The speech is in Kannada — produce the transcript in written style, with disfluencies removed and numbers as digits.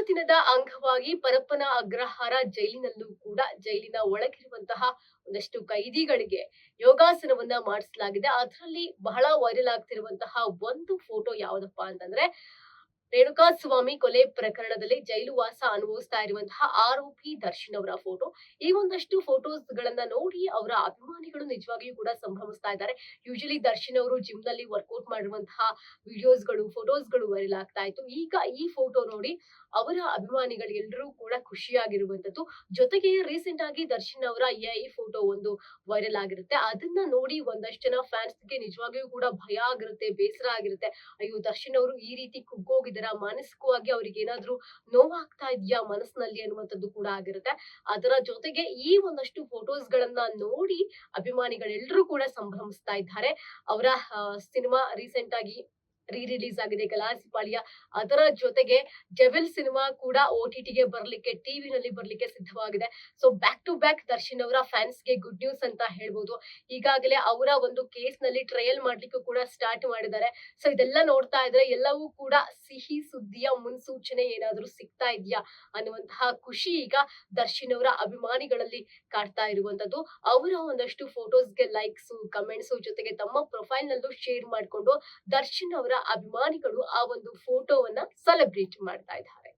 ದಿನದ ಅಂಗವಾಗಿ ಪರಪ್ಪನ ಅಗ್ರಹಾರ ಜೈಲಿನಲ್ಲೂ ಕೂಡ ಜೈಲಿನ ಒಳಗಿರುವಂತಹ ಒಂದಷ್ಟು ಕೈದಿಗಳಿಗೆ ಯೋಗಾಸನವನ್ನ ಮಾಡಿಸಲಾಗಿದೆ. ಅದರಲ್ಲಿ ಬಹಳ ವೈರಲ್ ಆಗ್ತಿರುವಂತಹ ಒಂದು ಫೋಟೋ ಯಾವ್ದಪ್ಪ ಅಂತಂದ್ರೆ ರೇಣುಕಾಸ್ವಾಮಿ ಕೊಲೆ ಪ್ರಕರಣದಲ್ಲಿ ಜೈಲು ವಾಸ ಅನುಭವಿಸ್ತಾ ಇರುವಂತಹ ಆರೋಪಿ ದರ್ಶನ್ ಅವರ ಫೋಟೋ. ಈ ಒಂದಷ್ಟು ಫೋಟೋಸ್ ಗಳನ್ನ ನೋಡಿ ಅವರ ಅಭಿಮಾನಿಗಳು ನಿಜವಾಗಿಯೂ ಕೂಡ ಸಂಭ್ರಮಿಸ್ತಾ ಇದ್ದಾರೆ. ಯೂಶಲಿ ದರ್ಶನ್ ಅವರು ಜಿಮ್ ನಲ್ಲಿ ವರ್ಕೌಟ್ ಮಾಡಿರುವಂತಹ ಫೋಟೋಸ್ ಗಳು ವೈರಲ್ ಆಗ್ತಾ ಇತ್ತು. ಈಗ ಈ ಫೋಟೋ ನೋಡಿ ಅವರ ಅಭಿಮಾನಿಗಳು ಎಲ್ಲರೂ ಕೂಡ ಖುಷಿಯಾಗಿರುವಂತದ್ದು. ಜೊತೆಗೆ ರೀಸೆಂಟ್ ಆಗಿ ದರ್ಶನ್ ಅವರ ಈ ಫೋಟೋ ಒಂದು ವೈರಲ್ ಆಗಿರುತ್ತೆ. ಅದನ್ನ ನೋಡಿ ಒಂದಷ್ಟು ಜನ ಫ್ಯಾನ್ಸ್ ಗೆ ನಿಜವಾಗಿಯೂ ಕೂಡ ಭಯ ಆಗಿರುತ್ತೆ, ಬೇಸರ ಆಗಿರುತ್ತೆ. ಅಯ್ಯೋ, ದರ್ಶನ್ ಅವರು ಈ ರೀತಿ ಕುಗ್ಗೋಗಿದಾರ, ಮಾನಸಿಕವಾಗಿ ಅವ್ರಿಗೆ ಏನಾದ್ರೂ ನೋವಾಗ್ತಾ ಇದೆಯಾ ಮನಸ್ಸಿನಲ್ಲಿ ಅನ್ನುವಂಥದ್ದು ಕೂಡ ಆಗಿರುತ್ತೆ. ಅದರ ಜೊತೆಗೆ ಈ ಒಂದಷ್ಟು ಫೋಟೋಸ್ ಗಳನ್ನ ನೋಡಿ ಅಭಿಮಾನಿಗಳೆಲ್ಲರೂ ಕೂಡ ಸಂಭ್ರಮಿಸ್ತಾ ಇದ್ದಾರೆ. ಅವರ ಸಿನಿಮಾ ರೀಸೆಂಟ್ ಆಗಿ ರಿಲೀಸ್ ಆಗಿದೆ ಗಲಾಸಿಪಾಳ್ಯ. ಅದರ ಜೊತೆಗೆ ಡೆವಿಲ್ ಸಿನಿಮಾ ಕೂಡ OTT ಗೆ ಬರ್ಲಿಕ್ಕೆ, ಟಿವಿನಲ್ಲಿ ಬರ್ಲಿಕ್ಕೆ ಸಿದ್ಧವಾಗಿದೆ. So back to back Darshan ಅವರ ಫ್ಯಾನ್ಸ್ ಗೆ ಗುಡ್ ನ್ಯೂಸ್ ಅಂತ ಹೇಳ್ಬೋದು. ಈಗಾಗಲೇ ಅವರ ಒಂದು ಕೇಸ್ ನಲ್ಲಿ ಟ್ರಯಲ್ ಮಾಡ್ಲಿಕ್ಕೂ ಕೂಡ ಸ್ಟಾರ್ಟ್ ಮಾಡಿದ್ದಾರೆ. ಸೊ ಇದೆಲ್ಲ ನೋಡ್ತಾ ಇದ್ರೆ ಎಲ್ಲವೂ ಕೂಡ ಸಿಹಿ ಸುದ್ದಿಯ ಮುನ್ಸೂಚನೆ ಏನಾದ್ರೂ ಸಿಗ್ತಾ ಇದೆಯಾ ಅನ್ನುವಂತಹ ಖುಷಿ ಈಗ ದರ್ಶನ್ ಅವರ ಅಭಿಮಾನಿಗಳಲ್ಲಿ ಕಾಡ್ತಾ ಇರುವಂತದ್ದು. ಅವರ ಒಂದಷ್ಟು ಫೋಟೋಸ್ಗೆ ಲೈಕ್ಸ್, ಕಮೆಂಟ್ಸ್ ಜೊತೆಗೆ ತಮ್ಮ ಪ್ರೊಫೈಲ್ ನಲ್ಲೂ ಶೇರ್ ಮಾಡಿಕೊಂಡು ದರ್ಶನ್ ಅವರ ಅಭಿಮಾನಿಗಳು ಆ ಒಂದು ಫೋಟೋವನ್ನ ಸೆಲೆಬ್ರೇಟ್ ಮಾಡ್ತಾ ಇದ್ದಾರೆ.